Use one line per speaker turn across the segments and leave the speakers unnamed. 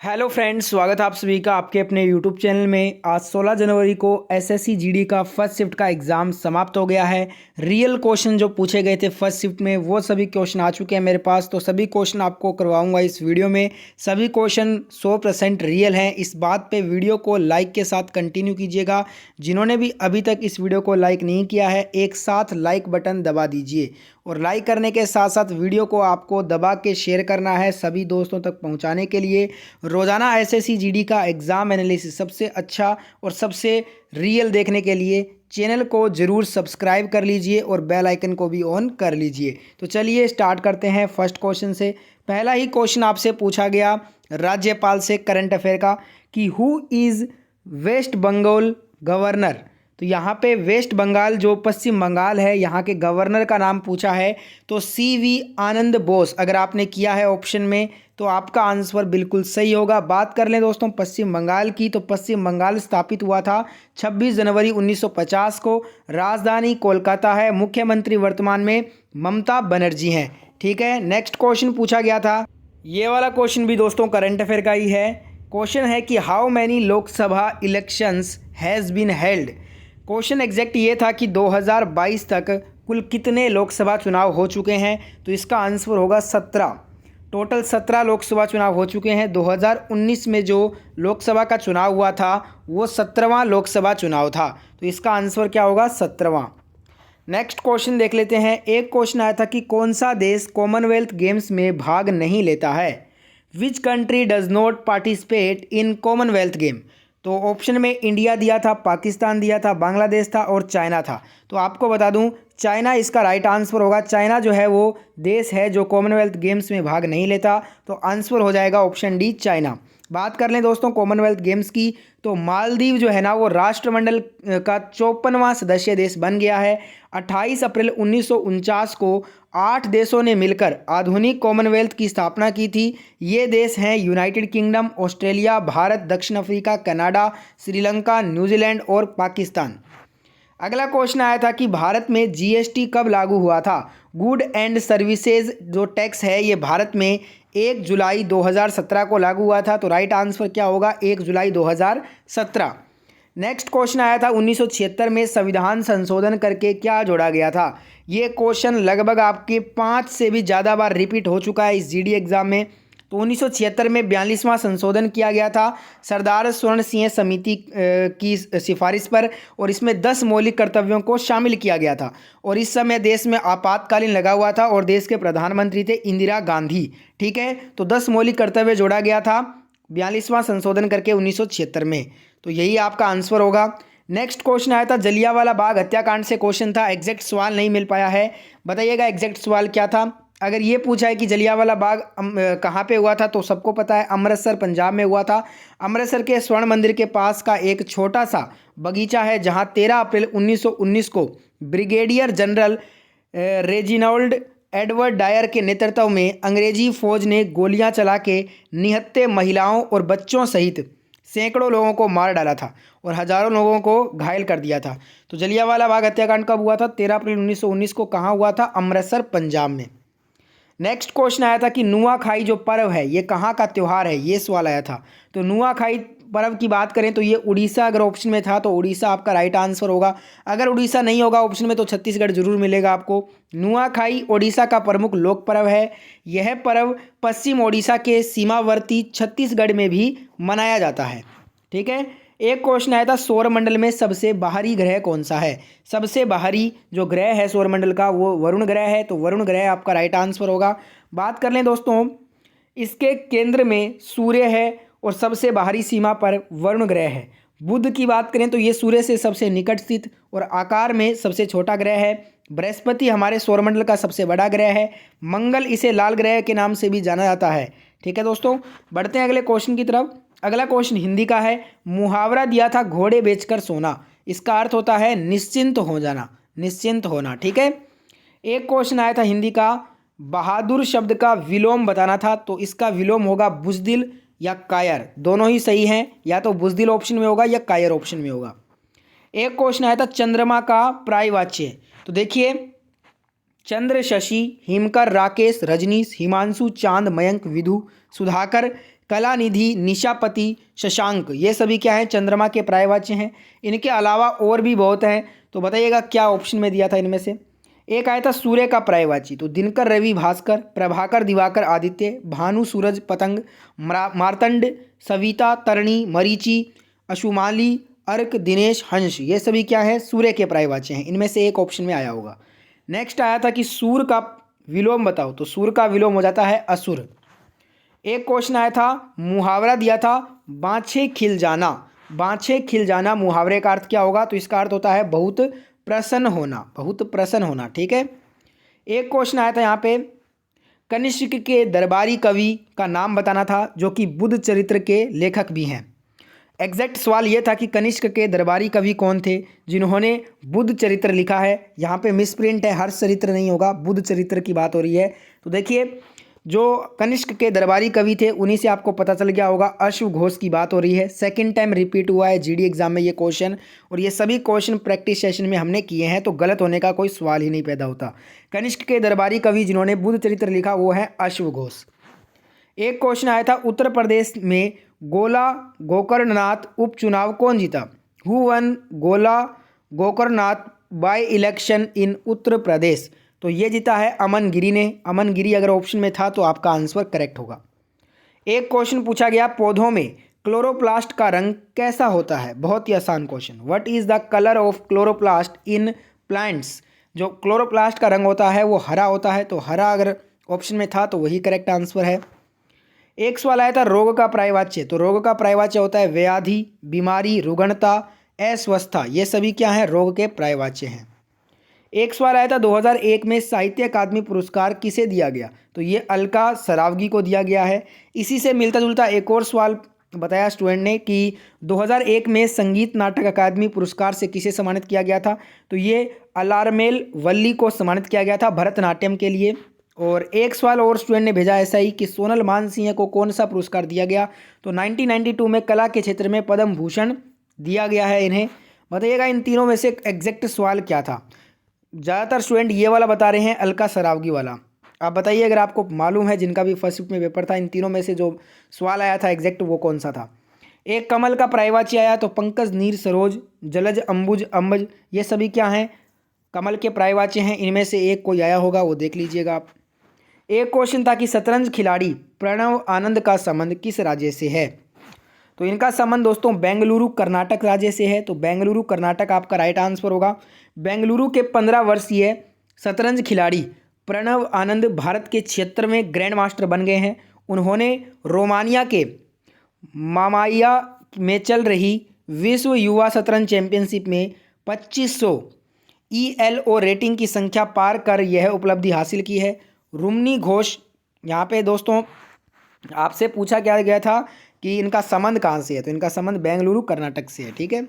Hello friends, स्वागत है आप सभी का आपके अपने यूट्यूब चैनल में। आज 16 जनवरी को एसएससी जीडी का फर्स्ट शिफ्ट का एग्ज़ाम समाप्त हो गया है। रियल क्वेश्चन जो पूछे गए थे फर्स्ट शिफ्ट में वो सभी क्वेश्चन आ चुके हैं मेरे पास, तो सभी क्वेश्चन आपको करवाऊंगा इस वीडियो में। सभी क्वेश्चन 100% रियल हैं। इस बात पे वीडियो को लाइक के साथ कंटिन्यू कीजिएगा। जिन्होंने भी अभी तक इस वीडियो को लाइक नहीं किया है, एक साथ लाइक बटन दबा दीजिए और लाइक करने के साथ साथ वीडियो को आपको दबा के शेयर करना है सभी दोस्तों तक पहुंचाने के लिए। रोज़ाना एसएससी जीडी का एग्ज़ाम एनालिसिस सबसे अच्छा और सबसे रियल देखने के लिए चैनल को ज़रूर सब्सक्राइब कर लीजिए और बेल आइकन को भी ऑन कर लीजिए। तो चलिए स्टार्ट करते हैं फर्स्ट क्वेश्चन से। पहला ही क्वेश्चन आपसे पूछा गया राज्यपाल से करंट अफेयर का कि who is West Bengal governor. तो यहाँ पे वेस्ट बंगाल जो पश्चिम बंगाल है, यहाँ के गवर्नर का नाम पूछा है तो सीवी आनंद बोस। अगर आपने किया है ऑप्शन में तो आपका आंसर बिल्कुल सही होगा। बात कर लें दोस्तों पश्चिम बंगाल की, तो पश्चिम बंगाल स्थापित हुआ था 26 जनवरी 1950 को। राजधानी कोलकाता है। मुख्यमंत्री वर्तमान में ममता बनर्जी हैं। ठीक है, नेक्स्ट क्वेश्चन पूछा गया था। ये वाला क्वेश्चन भी दोस्तों करंट अफेयर का ही है। क्वेश्चन है कि how many Lok Sabha elections has been held. Question exact ये था कि 2022 तक कुल कितने लोकसभा चुनाव हो चुके हैं, तो इसका आंसर होगा 17। टोटल 17 लोकसभा चुनाव हो चुके हैं। 2019 में जो लोकसभा का चुनाव हुआ था वो 17वां लोकसभा चुनाव था, तो इसका आंसर क्या होगा 17वां। नेक्स्ट क्वेश्चन देख लेते हैं। एक क्वेश्चन आया था कि कौन सा देश कॉमनवेल्थ गेम्स में भाग नहीं लेता है। Which country does not participate in Commonwealth game. तो ऑप्शन में इंडिया दिया था, पाकिस्तान दिया था, बांग्लादेश था और चाइना था। तो आपको बता दूं चाइना इसका राइट आंसर होगा। चाइना जो है वो देश है जो कॉमनवेल्थ गेम्स में भाग नहीं लेता, तो आंसर हो जाएगा ऑप्शन डी चाइना। बात कर लें दोस्तों कॉमनवेल्थ गेम्स की, तो मालदीव जो है ना वो राष्ट्रमंडल का 54वां सदस्य देश बन गया है। 28 अप्रैल 1949 को 8 देशों ने मिलकर आधुनिक कॉमनवेल्थ की स्थापना की थी। ये देश हैं यूनाइटेड किंगडम, ऑस्ट्रेलिया, भारत, दक्षिण अफ्रीका, कनाडा, श्रीलंका, न्यूजीलैंड और पाकिस्तान। अगला क्वेश्चन आया था कि भारत में जीएसटी कब लागू हुआ था। गुड एंड सर्विसेज जो टैक्स है ये भारत में 1 जुलाई 2017 को लागू हुआ था, तो राइट आंसर क्या होगा 1 जुलाई 2017। नेक्स्ट क्वेश्चन आया था 1976 में संविधान संशोधन करके क्या जोड़ा गया था। ये क्वेश्चन लगभग आपके 5 से भी ज़्यादा बार रिपीट हो चुका है इस जीडी एग्ज़ाम में। तो 1976 में 42वां संशोधन किया गया था सरदार स्वर्ण सिंह समिति की सिफारिश पर, और इसमें 10 मौलिक कर्तव्यों को शामिल किया गया था। और इस समय देश में आपातकालीन लगा हुआ था और देश के प्रधानमंत्री थे इंदिरा गांधी। ठीक है, तो 10 मौलिक कर्तव्य जोड़ा गया था 42वां संशोधन करके 1976 में, तो यही आपका आंसर होगा। नेक्स्ट क्वेश्चन आया था जलियांवाला बाग हत्याकांड से क्वेश्चन था, एग्जैक्ट सवाल नहीं मिल पाया है, बताइएगा एग्जैक्ट सवाल क्या था। अगर ये पूछा है कि जलियांवाला बाग कहाँ पे हुआ था, तो सबको पता है अमृतसर पंजाब में हुआ था। अमृतसर के स्वर्ण मंदिर के पास का एक छोटा सा बगीचा है जहाँ 13 अप्रैल 1919 को brigadier general Reginald Edward Dyer के नेतृत्व में अंग्रेजी फौज ने गोलियां चला के निहत्थे महिलाओं और बच्चों सहित सैकड़ों लोगों को मार डाला था और हजारों लोगों को घायल कर दिया था। तो जलियांवाला बाग हत्याकांड कब हुआ था 13 अप्रैल 1919 को। कहाँ हुआ था, अमृतसर पंजाब में। नेक्स्ट क्वेश्चन आया था कि नुआखाई जो पर्व है ये कहाँ का त्यौहार है, ये सवाल आया था। तो नुआखाई पर्व की बात करें तो ये उड़ीसा, अगर ऑप्शन में था तो उड़ीसा आपका राइट आंसर होगा। अगर उड़ीसा नहीं होगा ऑप्शन में तो छत्तीसगढ़ जरूर मिलेगा आपको। नुआखाई ओडिशा का प्रमुख लोक पर्व है। यह पर्व पश्चिम ओडिशा के सीमावर्ती छत्तीसगढ़ में भी मनाया जाता है। ठीक है, एक क्वेश्चन आया था सौरमंडल में सबसे बाहरी ग्रह कौन सा है। सबसे बाहरी जो ग्रह है सौरमंडल का वो वरुण ग्रह है, तो वरुण ग्रह आपका राइट आंसर होगा। बात कर लें दोस्तों इसके केंद्र में सूर्य है और सबसे बाहरी सीमा पर वरुण ग्रह है। बुध की बात करें तो ये सूर्य से सबसे निकट स्थित और आकार में सबसे छोटा ग्रह है। बृहस्पति हमारे सौरमंडल का सबसे बड़ा ग्रह है। मंगल इसे लाल ग्रह के नाम से भी जाना जाता है। ठीक है दोस्तों, बढ़ते हैं अगले क्वेश्चन की तरफ। अगला क्वेश्चन हिंदी का है। मुहावरा दिया था घोड़े बेचकर सोना, इसका अर्थ होता है निश्चिंत हो जाना, निश्चिंत होना। ठीक है, एक क्वेश्चन आया था हिंदी का, बहादुर शब्द का विलोम बताना था, तो इसका विलोम होगा बुजदिल या कायर, दोनों ही सही हैं, या तो बुजदिल ऑप्शन में होगा या कायर ऑप्शन में होगा। एक क्वेश्चन आया था चंद्रमा का पर्यायवाच्य, तो देखिए चंद्र, शशि, हिमकर, राकेश, रजनीश, हिमांशु, चांद, मयंक, विधु, सुधाकर, कलानिधि, निशापति, शशांक, ये सभी क्या हैं, चंद्रमा के पर्यायवाची हैं। इनके अलावा और भी बहुत हैं, तो बताइएगा क्या ऑप्शन में दिया था इनमें से। एक आया था सूर्य का पर्यायवाची, तो दिनकर, रवि, भास्कर, प्रभाकर, दिवाकर, आदित्य, भानु, सूरज, पतंग, मार्तंड, सविता, तरणी, मरीचि, अशुमाली, अर्क, दिनेश, हंस, ये सभी क्या है, सूर्य के पर्यायवाची हैं। इनमें से एक ऑप्शन में आया होगा। नेक्स्ट आया था कि सूर का विलोम बताओ, तो सूर का विलोम हो जाता है असुर। एक क्वेश्चन आया था, मुहावरा दिया था, बाँछे खिल जाना। बाँछे खिल जाना मुहावरे का अर्थ क्या होगा, तो इसका अर्थ होता है बहुत प्रसन्न होना, बहुत प्रसन्न होना, ठीक है। एक क्वेश्चन आया था यहाँ पे, कनिष्क के दरबारी कवि का नाम बताना था, जो कि बुद्ध चरित्र के लेखक भी हैं। एग्जैक्ट सवाल ये था कि कनिष्क के दरबारी कवि कौन थे जिन्होंने बुद्ध चरित्र लिखा है। यहाँ पे मिसप्रिंट है, हर्ष चरित्र नहीं होगा, बुद्ध चरित्र की बात हो रही है। तो देखिए, जो कनिष्क के दरबारी कवि थे उन्हीं से आपको पता चल गया होगा, अश्व घोष की बात हो रही है। सेकंड टाइम रिपीट हुआ है जीडी एग्जाम में ये क्वेश्चन, और ये सभी क्वेश्चन प्रैक्टिस सेशन में हमने किए हैं, तो गलत होने का कोई सवाल ही नहीं पैदा होता। कनिष्क के दरबारी कवि जिन्होंने बुद्ध चरित्र लिखा वो है अश्व घोष। एक क्वेश्चन आया था, उत्तर प्रदेश में गोला गोकर्णनाथ उपचुनाव कौन जीता। हु वन गोला Gokarnanath by election in Uttar Pradesh, तो ये जीता है अमन गिरी ने। अमन गिरी अगर ऑप्शन में था तो आपका आंसर करेक्ट होगा। एक क्वेश्चन पूछा गया, पौधों में क्लोरोप्लास्ट का रंग कैसा होता है। बहुत ही आसान question, what is the colour of chloroplast in plants. जो क्लोरोप्लास्ट का रंग होता है वो हरा होता है, तो हरा अगर ऑप्शन में था तो वही करेक्ट आंसर है। एक सवाल आया था, रोग का पर्यायवाच्य, तो रोग का पर्यायवाच्य होता है व्याधि, बीमारी, रुग्णता, अस्वस्थता, ये सभी क्या हैं, रोग के पर्यायवाच्य हैं। एक सवाल आया था, 2001 में साहित्य अकादमी पुरस्कार किसे दिया गया, तो ये अलका सरावगी को दिया गया है। इसी से मिलता जुलता एक और सवाल बताया स्टूडेंट ने कि 2001 में संगीत नाटक अकादमी पुरस्कार से किसे सम्मानित किया गया था, तो ये अलारमेल वल्ली को सम्मानित किया गया था भरतनाट्यम के लिए। और एक सवाल और स्टूडेंट ने भेजा ऐसा ही कि सोनल मानसिंह को कौन सा पुरस्कार दिया गया, तो 1992 में कला के क्षेत्र में पद्म भूषण दिया गया है इन्हें। बताइएगा इन तीनों में से एग्जैक्ट सवाल क्या था। ज़्यादातर स्टूडेंट ये वाला बता रहे हैं, अलका सरावगी वाला। आप बताइए अगर आपको मालूम है, जिनका भी फर्स्ट शिफ्ट में पेपर था, इन तीनों में से जो सवाल आया था एग्जैक्ट वो कौन सा था। एक कमल का पर्यायवाची आया, तो पंकज, नीर, सरोज, जलज, अंबुज, अम्बज, ये सभी क्या हैं, कमल के पर्यायवाची हैं। इनमें से एक कोई आया होगा, वो देख लीजिएगा आप। एक क्वेश्चन था कि शतरंज खिलाड़ी प्रणव आनंद का संबंध किस राज्य से है, तो इनका संबंध दोस्तों बेंगलुरु कर्नाटक राज्य से है, तो बेंगलुरु कर्नाटक आपका राइट आंसर होगा। बेंगलुरु के 15 वर्षीय शतरंज खिलाड़ी प्रणव आनंद भारत के क्षेत्र में ग्रैंड मास्टर बन गए हैं। उन्होंने रोमानिया के मामाइया में चल रही विश्व युवा शतरंज चैंपियनशिप में 2500 ELO रेटिंग की संख्या पार कर यह उपलब्धि हासिल की है। रुमनी घोष, यहाँ पे दोस्तों आपसे पूछा क्या गया था कि इनका संबंध कहाँ से है, तो इनका संबंध बेंगलुरु कर्नाटक से है, ठीक है।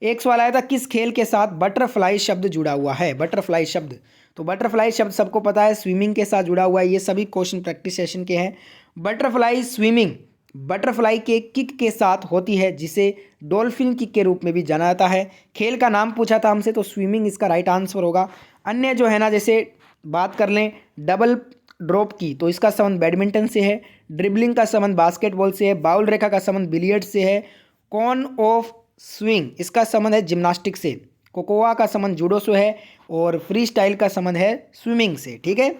एक सवाल आया था, किस खेल के साथ बटरफ्लाई शब्द जुड़ा हुआ है। बटरफ्लाई शब्द, तो बटरफ्लाई शब्द सबको पता है स्विमिंग के साथ जुड़ा हुआ है। ये सभी क्वेश्चन प्रैक्टिस सेशन के हैं। बटरफ्लाई स्विमिंग बटरफ्लाई के किक के साथ होती है, जिसे डॉल्फिन किक के रूप में भी जाना जाता है। खेल का नाम पूछा था हमसे, तो स्विमिंग इसका राइट आंसर होगा। अन्य जो है ना, जैसे बात कर लें डबल ड्रॉप की, तो इसका संबंध बैडमिंटन से है। ड्रिबलिंग का संबंध बास्केटबॉल से है। बाउल रेखा का संबंध बिलियर्ड्स से है। कॉन ऑफ स्विंग, इसका संबंध है जिम्नास्टिक से। कोकोआ का संबंध जूडो से है। और फ्री स्टाइल का संबंध है स्विमिंग से, ठीक है।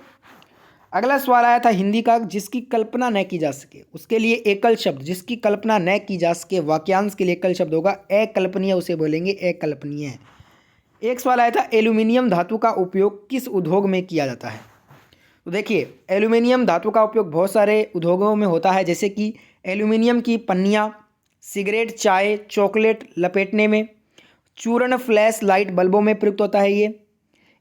अगला सवाल आया था हिंदी का, जिसकी कल्पना न की जा सके उसके लिए एकल शब्द, जिसकी कल्पना न की जा सके वाक्यांश के लिए एकल शब्द होगा अकल्पनीय, उसे बोलेंगे अकल्पनीय। एक सवाल आया था, एल्यूमिनियम धातु का उपयोग किस उद्योग में किया जाता है, तो देखिए एल्यूमिनियम धातु का उपयोग बहुत सारे उद्योगों में होता है, जैसे कि एल्यूमिनियम की पन्नियाँ, सिगरेट, चाय, चॉकलेट लपेटने में, चूर्ण, फ्लैश लाइट बल्बों में प्रयुक्त होता है ये।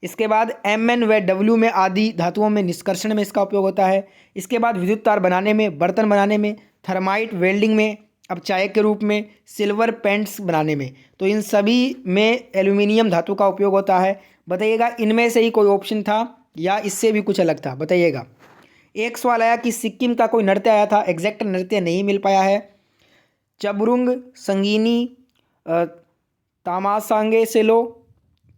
इसके बाद Mn व W में आदि धातुओं में निष्कर्षण में इसका उपयोग होता है। इसके बाद विद्युत तार बनाने में, बर्तन बनाने में, थर्माइट वेल्डिंग में, अब चाय के रूप में, सिल्वर पेंट्स बनाने में, तो इन सभी में एल्यूमिनियम धातु का उपयोग होता है। बताइएगा इनमें से ही कोई ऑप्शन था या इससे भी कुछ अलग था, बताइएगा। एक सवाल आया कि सिक्किम का कोई नृत्य आया था, एग्जैक्ट नृत्य नहीं मिल पाया है। चबरुंग, संगीनी, तामासांगे सेलो,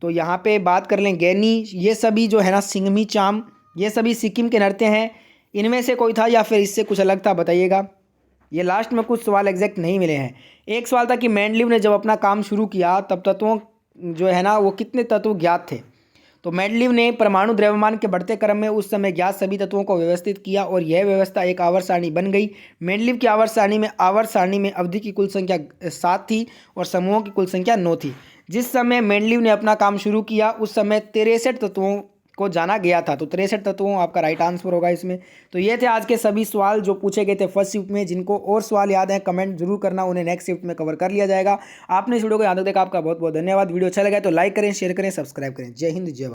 तो यहाँ पे बात कर लें गैनी, ये सभी जो है ना, सिंगमी चाम, ये सभी सिक्किम के नृत्य हैं। इनमें से कोई था या फिर इससे कुछ अलग था, बताइएगा। ये लास्ट में कुछ सवाल एग्जैक्ट नहीं मिले हैं। एक सवाल था कि मेंडलीव ने जब अपना काम शुरू किया तब तत्वों जो है ना वो कितने तत्व ज्ञात थे। तो मेंडलीव ने परमाणु द्रव्यमान के बढ़ते क्रम में उस समय ज्ञात सभी तत्वों को व्यवस्थित किया और यह व्यवस्था एक आवर्त सारणी बन गई। मेंडलीव की आवर्त सारणी में अवधि की कुल संख्या 7 थी और समूहों की कुल संख्या 9 थी। जिस समय मेंडलीव ने अपना काम शुरू किया उस समय 63 तत्वों को जाना गया था। तो 63 तत्वों आपका राइट आंसर होगा इसमें। तो ये थे आज के सभी सवाल जो पूछे गए थे फर्स्ट शिफ्ट में। जिनको और सवाल याद हैं कमेंट जरूर करना, उन्हें नेक्स्ट शिफ्ट में कवर कर लिया जाएगा। आपने इस वीडियो को यहाँ तक देखा, आपका बहुत बहुत धन्यवाद। वीडियो अच्छा लगा तो लाइक करें, शेयर करें, सब्सक्राइब करें। जय हिंद, जय भारत।